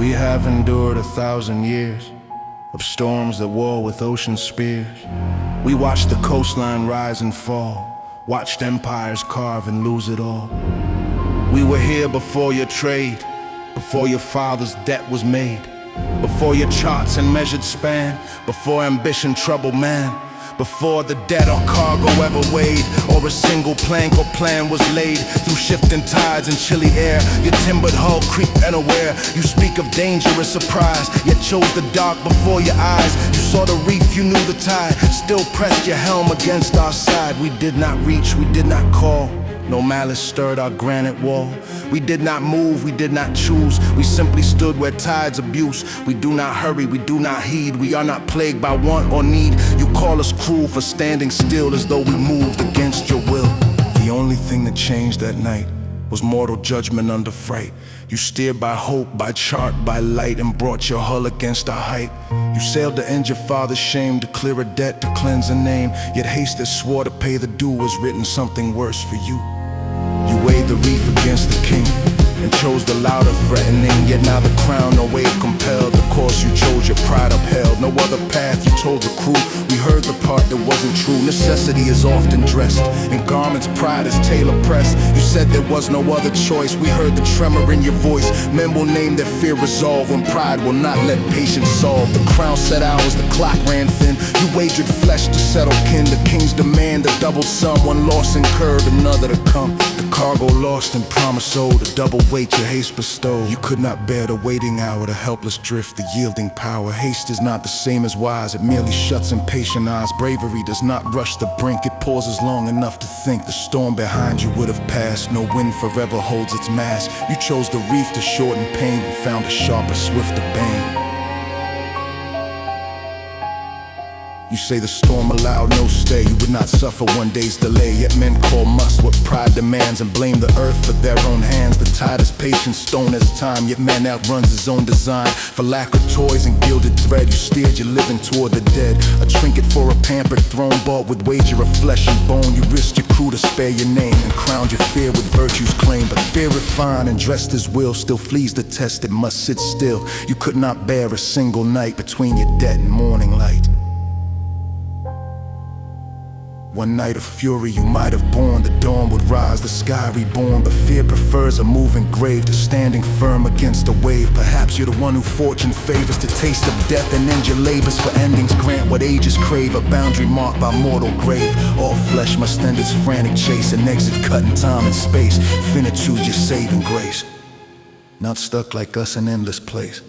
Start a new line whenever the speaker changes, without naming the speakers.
We have endured 1,000 years of storms that war with ocean spears. We watched the coastline rise and fall, watched empires carve and lose it all. We were here before your trade, before your father's debt was made, before your charts and measured span, before ambition troubled man, before the debt or cargo ever weighed, or a single plank or plan was laid. Through shifting tides and chilly air, your timbered hull creaked unaware. You speak of dangerous surprise, yet chose the dark before your eyes. You saw the reef, you knew the tide, still pressed your helm against our side. We did not reach, we did not call, no malice stirred our granite wall. We did not move, we did not choose, we simply stood where tides abuse. We do not hurry, we do not heed, we are not plagued by want or need. You call us cruel for standing still as though we moved against your will. The only thing that changed that night was mortal judgment under fright. You steered by hope, by chart, by light, and brought your hull against our height. You sailed to end your father's shame, to clear a debt, to cleanse a name. Yet haste that swore to pay the due was written something worse for you. You weighed the reef against the king, and chose the louder threatening. Yet now the crown no wave compelled. The course you chose, your pride upheld. No other path, you told the crew. We heard the part that wasn't true. Necessity is often dressed in garments, pride is tailor pressed. You said there was no other choice. We heard the tremor in your voice. Men will name their fear resolve when pride will not let patience solve. The crown set hours, the clock ran thin. You wagered flesh to settle kin. The king's demand, a double sum. One loss incurred, another to come. The cargo lost and promise owed, a double weight your haste bestowed. You could not bear the waiting hour, the helpless drift, the yielding power. Haste is not the same as wise, it merely shuts impatient eyes. Bravery does not rush the brink, it pauses long enough to think. The storm behind you would have passed, no wind forever holds its mass. You chose the reef to shorten pain and found a sharper, swifter bane. You say the storm allowed no stay, you would not suffer one day's delay. Yet men call must what pride demands, and blame the earth for their own hands. The tide is patient, stone as time, yet man outruns his own design. For lack of toys and gilded thread, you steered your living toward the dead. A trinket for a pampered throne, bought with wager of flesh and bone. You risked your crew to spare your name, and crowned your fear with virtue's claim. But fear refined and dressed as will still flees the test, it must sit still. You could not bear a single night between your debt and morning light. One night of fury you might have borne, the dawn would rise, the sky reborn. But fear prefers a moving grave to standing firm against a wave. Perhaps you're the one who fortune favors to taste of death and end your labors. For endings grant what ages crave, a boundary marked by mortal grave. All flesh must end its frantic chase, an exit cut in time and space. Finitude your saving grace, not stuck like us in endless place.